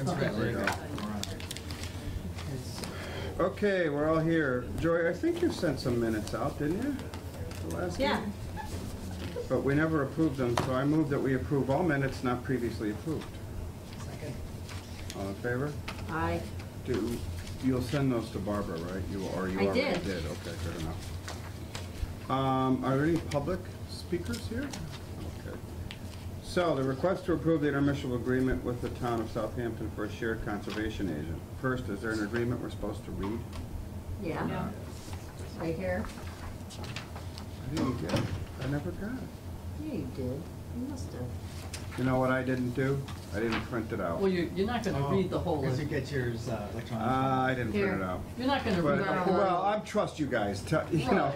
Turns red. There you go. Okay, we're all here. Joy, I think you sent some minutes out, didn't you? The last meeting? But we never approved them, so I move that we approve all minutes not previously approved. Second. All in favor? Aye. You'll send those to Barbara, right? You already did. Okay, good enough. Are there any public speakers here? Okay. So, the request to approve the intermunicipal agreement with the town of Southampton for a shared conservation agent. First, is there an agreement we're supposed to read? Yeah. Right here. I didn't get it. I never got it. Yeah, you did. You must have. You know what I didn't do? I didn't print it out. Well, you're not going to read the whole Because list. you get yours electronically. I didn't print it out. You're not going to read the whole Well, I trust you guys. You know,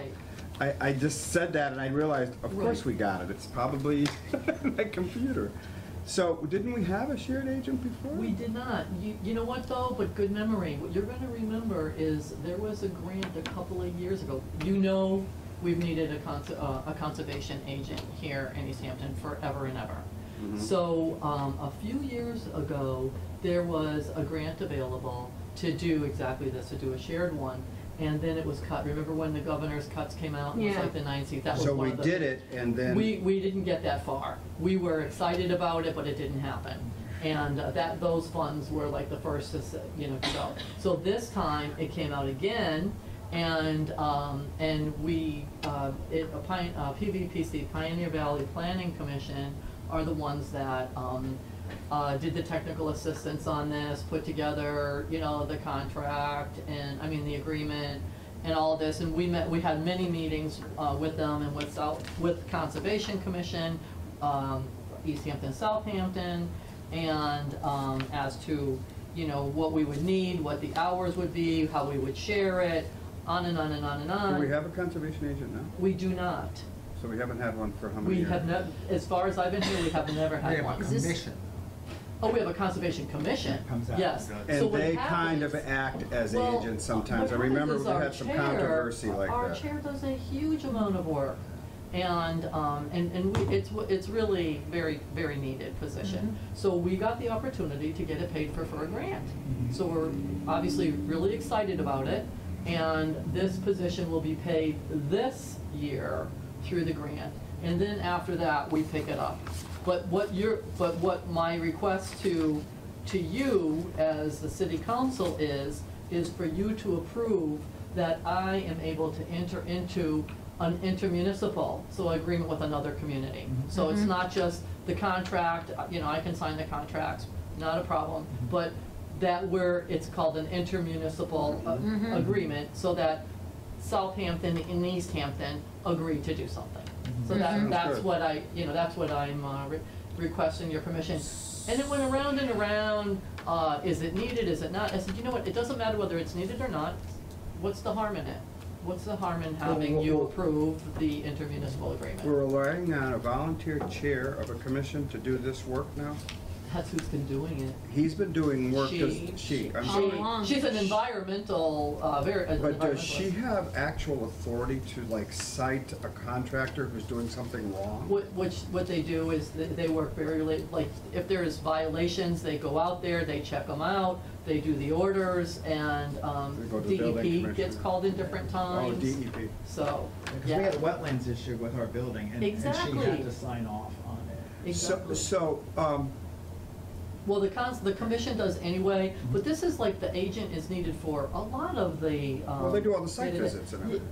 I just said that and I realized, of course we got it. It's probably my computer. So, didn't we have a shared agent before? We did not. You know what though? But good memory. What you're going to remember is there was a grant a couple of years ago. You know, we've needed a conservation agent here in Easthampton forever and ever. Mm-hmm. So a few years ago, there was a grant available to do exactly this, to do a shared one. And then it was cut. Remember when the governor's cuts came out? It was like the 9 seats. That was so one we of the, did it, and then we didn't get that far. We were excited about it, but it didn't happen. And those funds were like the first to go. So this time it came out again, and we PVPC, Pioneer Valley Planning Commission, are the ones that did the technical assistance on this, put together, the contract and the agreement and all this. And we had many meetings with them and with Conservation Commission, Easthampton, Southampton, and as to what we would need, what the hours would be, how we would share it, on and on and on and on. Do we have a conservation agent now? We do not. So we haven't had one for how many years? We have not, as far as I've been here, we have never had one. We have a commission. Oh, we have a conservation commission. That comes out. Yes. And So what they happens, kind of act as agents sometimes. I what remember happens we is had our some chair- controversy like Our that. chair does a huge amount of work, and it's really very, very needed position. So we got the opportunity to get it paid for a grant. So we're obviously really excited about it, and this position will be paid this year through the grant, and then after that we pick it up. But what my request to you as the city council is for you to approve that I am able to enter into an intermunicipal, so agreement with another community. So it's not just the contract, I can sign the contracts, not a problem, but that it's called an intermunicipal agreement, so that Southampton and Easthampton agree to do something. So that's what that's what I'm requesting your permission. And it went around and around, is it needed, is it not? I said, you know what, it doesn't matter whether it's needed or not. What's the harm in it? What's the harm in having you approve the intermunicipal agreement? We're relying on a volunteer chair of a commission to do this work now? That's who's been doing it. He's been doing work, I'm sorry. She's an environmental, But does she have actual authority to cite a contractor who's doing something wrong? What they do is they work very late, like if there's violations, they go out there, they check them out, they do the orders, and DEP gets called in different times. Oh, DEP. So, Because we had a wetlands issue with our building, and she had to sign off on it. Exactly. Well, the commission does anyway, but this is like the agent is needed for a lot of the. Well, they do all the site visits and everything.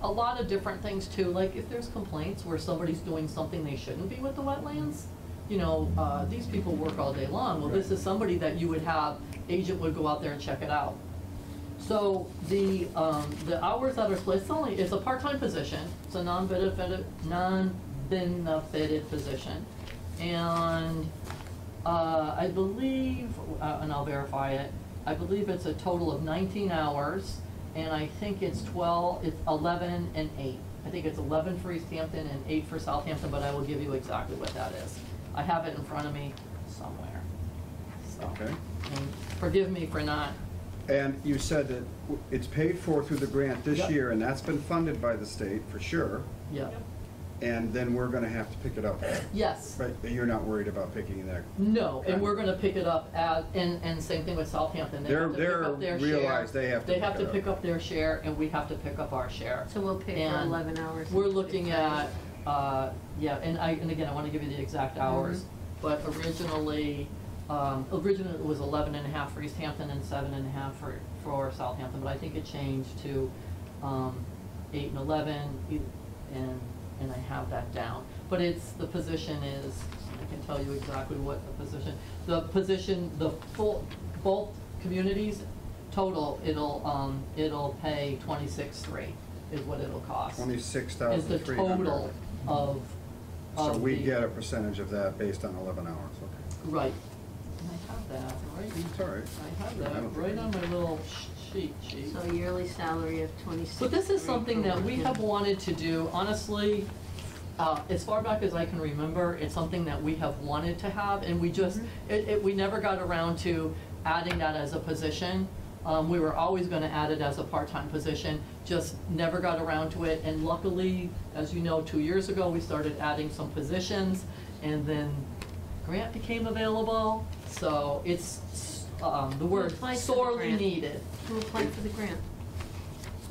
A lot of different things too, like if there's complaints where somebody's doing something they shouldn't be with the wetlands, these people work all day long. Well, this is somebody that you would have, agent would go out there and check it out. So the hours that are split, it's a part-time position, it's a non-benefited position. And I believe, and I'll verify it, I believe it's a total of 19 hours, and I think it's 11 and 8. I think it's 11 for Easthampton and 8 for Southampton, but I will give you exactly what that is. I have it in front of me somewhere. So, okay. And forgive me for not. And you said that it's paid for through the grant this Yep. year, and that's been funded by the state for sure. Yeah. and then we're gonna have to pick it up. Yes. Right, you're not worried about picking that? No, and we're gonna pick it up and same thing with Southampton. They have to pick up their share. Realize they have to They have pick to it pick up. up their share, and we have to pick up our share. So we'll pay for And 11 hours. We're looking at, yeah, and again, I wanna give you the exact hours, but originally it was 11 and a half for Easthampton and 7 and a half for Southampton, but I think it changed to 8 and 11, and I have that down. But the position is, I can tell you exactly what the position, both communities, total, it'll pay 26,300 is what it'll cost. 26,300. Is the total of So we the- get a percentage of that based on 11 hours, okay. Right. And I have that, right? It's all right. I have I don't that right on my little sheet. So yearly salary of 26. But this is something that we have wanted to do, honestly, as far back as I can remember, it's something that we have wanted to have, and we just, we never got around to adding that as a position. We were always gonna add it as a part-time position, just never got around to it, and luckily, as you know, 2 years ago, we started adding some positions, and then grant became available, so it's, the word applied for the sorely grant? needed. Who applied for the grant?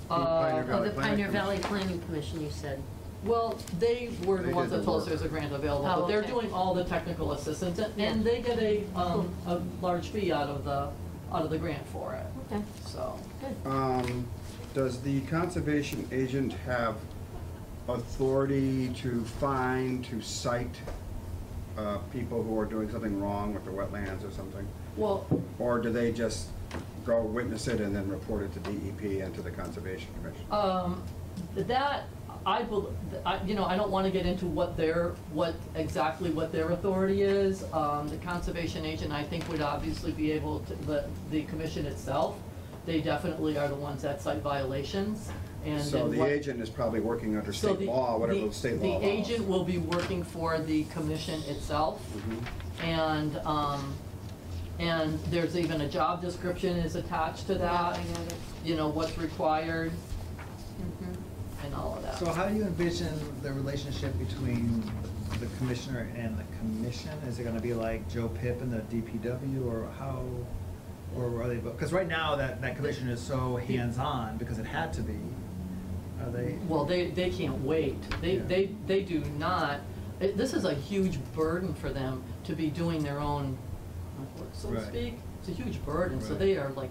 Pioneer Oh, Valley the Planning Pioneer Valley Commission. Planning Commission, you said. Well, they were the They ones did that the told us work. there's a grant available, Oh, but they're okay. doing all the technical assistance, Yeah. and they get a large fee out of the grant for it, Okay, so. good. Does the conservation agent have authority to fine, to cite people who are doing something wrong with the wetlands or something? Well, Or do they just go witness it and then report it to DEP and to the Conservation Commission? that, I don't wanna get into what exactly what their authority is. The conservation agent, I think, would obviously be able to, the commission itself, they definitely are the ones that cite violations, and So then the what- agent is probably working under So state law, whatever the state law allows. The agent will be working for the commission itself, and there's even a job description is attached to Yeah, that, I got it. you know, what's required Mhm. and all of that. So how do you envision the relationship between the commissioner and the commission? Is it gonna be like Joe Pip and the DPW, or how, or are they, because right now that commission is so hands-on because it had to be. Are they? Well, they can't wait. Yeah. They do not, this is a huge burden for them to be doing their own work, so to Right. speak. It's a huge burden, so Right. they are like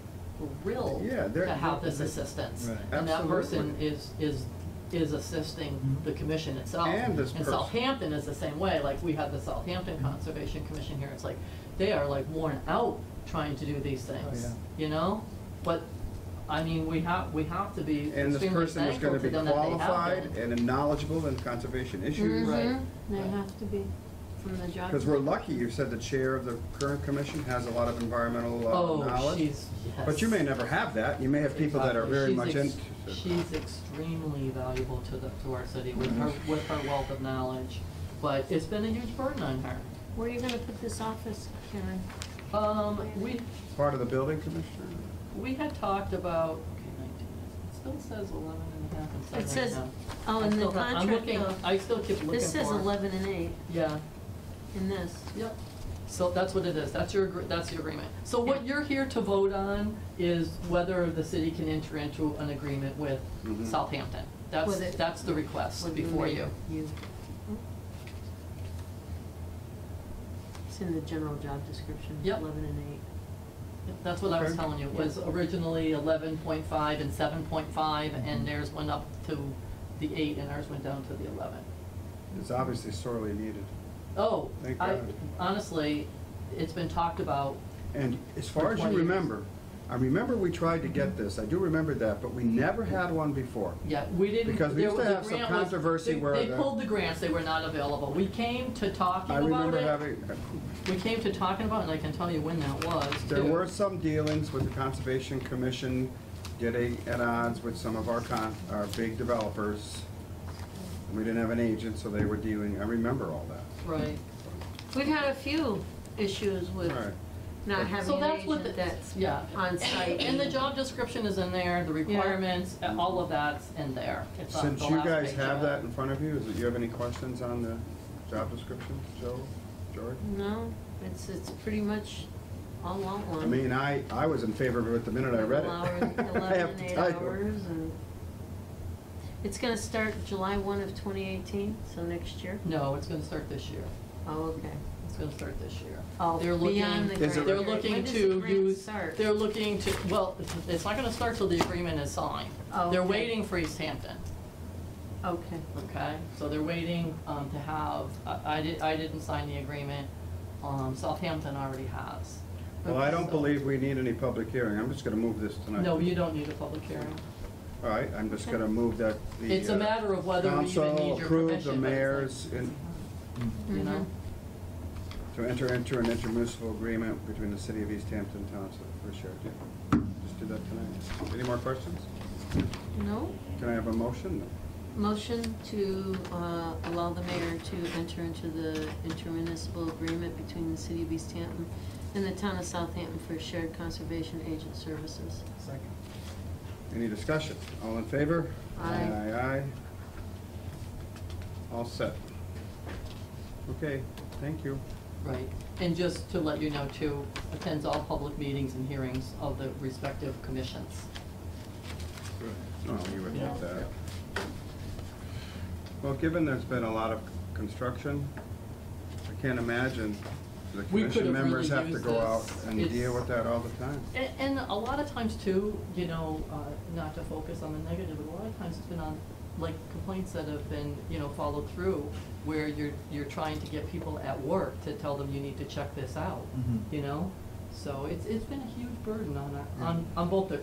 thrilled Yeah, they're- to have this they're- assistance. Right. And that person Absolutely. is assisting Mhm. the commission itself. And this person. Southampton is the same way, like we have the Southampton Conservation Commission here, it's like, they are like worn out trying to do these things, yeah. you know? But, I mean, we have to be And this extremely person is thankful gonna to be them that they have qualified been. and knowledgeable in conservation issues. Right. Mhm. They Right. have to be from the job. Because we're lucky, you said the chair of the current commission has a lot of environmental knowledge. Oh, yes. But you may never have that. You may have people that are very much into. She's extremely valuable to our city with her wealth of knowledge, but it's been a huge burden on her. Where are you gonna put this office, Karen? Part of the building commissioner? We had talked about, okay, 19, it still says 11 and a half and 7 It says, and a half. oh, I in the still have- I'm contract, looking, though. I still keep looking for. This says 11 and 8 Yeah, in this. yep. So that's what it is, that's your agreement. So what Yeah. you're here to vote on is whether the city can enter into an agreement with Mhm. Southampton. With it- That's the request What before you. It's in the general job description, Yep. 11 and 8. Yep, that's what I was Okay. telling you, it was originally 11.5 and 7.5, and theirs went up to the 8, and ours went down to the 11. It's obviously sorely needed. Oh, Thank I, God. honestly, it's been talked about, And as far as you 20 years. remember, I remember we tried to get this, I do remember that, but we never had one before. yeah, we didn't. Because we used to the have some grant was- controversy where They the- pulled the grants, they were not available. We came to talking I about remember it. having, We came to talking about it, and I can tell you when that was, there too. were some dealings with the Conservation Commission getting at odds with some of our big developers. We didn't have an agent, so they were dealing, I remember all that. Right. We've had a few issues with Right. Not So having an that's what agent the- that's yeah. on site. And the job description is in there, the requirements, all of that's in there. It's on Since the you last guys page have of that it. in front of you, do you have any questions on the job description, Joe, George? No, it's pretty much all outlined. I mean, I was in favor of it the minute I read it. 11 I have and to 8 tell you. hours, and it's gonna start July 1 of 2018, so next year? No, it's gonna start this year. Oh, okay. It's gonna start this year. Oh, They're beyond the looking, Is it- grant. they're When looking does to the grant use, start? they're looking to, well, it's not gonna start till the agreement is signed. Oh, They're okay. waiting for Easthampton, Okay. okay? So they're waiting, to have, I didn't sign the agreement, Southampton already has. Well, I don't So- believe we need any public hearing. I'm just gonna move this tonight. No, you don't need a public hearing. All right, I'm just gonna move that the. It's a matter of whether we even need your Council approve permission. the but it's mayor's like, in, You know? to enter into an intermunicipal agreement between the city of Easthampton Township for shared. Just do that tonight. Any more questions? No? Can I have a motion? Motion to allow the mayor to enter into the intermunicipal agreement between the city of Easthampton and the town of Southampton for shared conservation agent services. Second. Any discussion? All in favor? Aye. Aye, aye. All set. Okay, thank you. Right, and just to let you know too, attends all public meetings and hearings of the respective commissions. Oh, you would Yeah. have that. Well, given there's been a lot of construction, I can't imagine the We could commission have members really have to used go out this. and It's- deal with that all the time. And a lot of times too, you know, not to focus on the negative, but a lot of times it's been on, like, complaints that have been, you know, followed through, where you're trying to get people at work to tell them you need to check this out, Mhm. you know? So it's been a huge burden on both the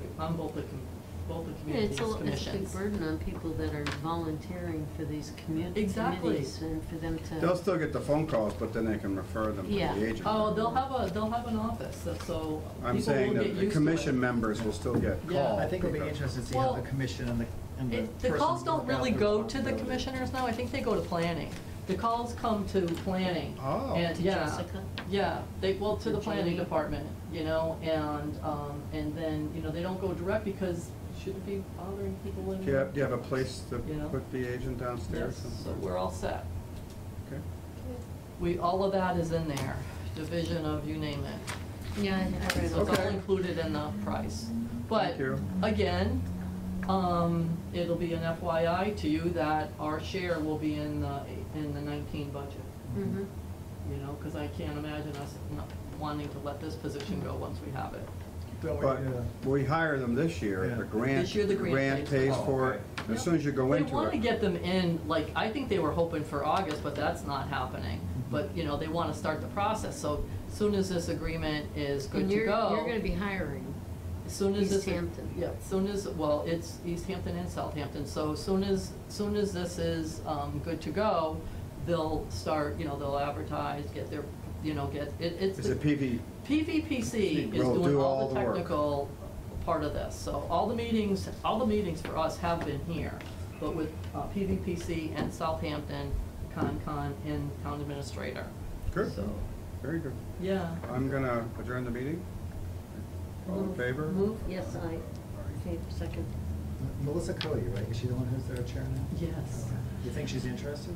Yeah, it's communities, a commissions. big burden on people that are volunteering for these Exactly. committees and for them to. They'll still get the phone calls, but then they can refer them to Yeah. the agent. Oh, they'll have an office, so I'm people saying will that get the used to commission it. members will still get Yeah. called. I think it'll be because- interesting to see how Well, the commission and the The calls persons don't look out really their go to the responsibilities. commissioners now, I think they go to planning. The calls come to planning. Oh. And, To yeah, Jessica? yeah, to the To planning Julie? department, you know, and then, you know, they don't go direct because you shouldn't be bothering people in. Do you have a place to You know? put the agent downstairs? Yes, so we're all set. Okay. All of that is in there, division of you name it. Yeah, I read So it's it. all included in the price. But, Thank you. again, it'll be an FYI to you that our share will be in the 19 budget. Mhm. You know, because I can't imagine us not wanting to let this position go once we have it. But we hire them this year, Yeah. the grant, This year the grant pays pays for it, as soon as you go into They want to it. get them in, like, I think they were hoping for August, but that's not happening. But, you know, they want to start the process, so as soon as this agreement is good And to you're go. gonna be hiring. As soon as this. Easthampton. Yeah, as soon as, well, it's Easthampton and Southampton, so as soon as this is, good to go, they'll start, you know, they'll advertise, get their, you know, it's. Is it PV? PVPC is Will doing do all all the the work. technical part of this, so all the meetings for us have been here, but with PVPC and Southampton, Concon, and Town Administrator. Good, So, very good. yeah. I'm gonna adjourn the meeting. All in favor? Move, yes, I, okay, second. Melissa Cody, right? Is she the one who's their chair now? Yes. You think she's interested?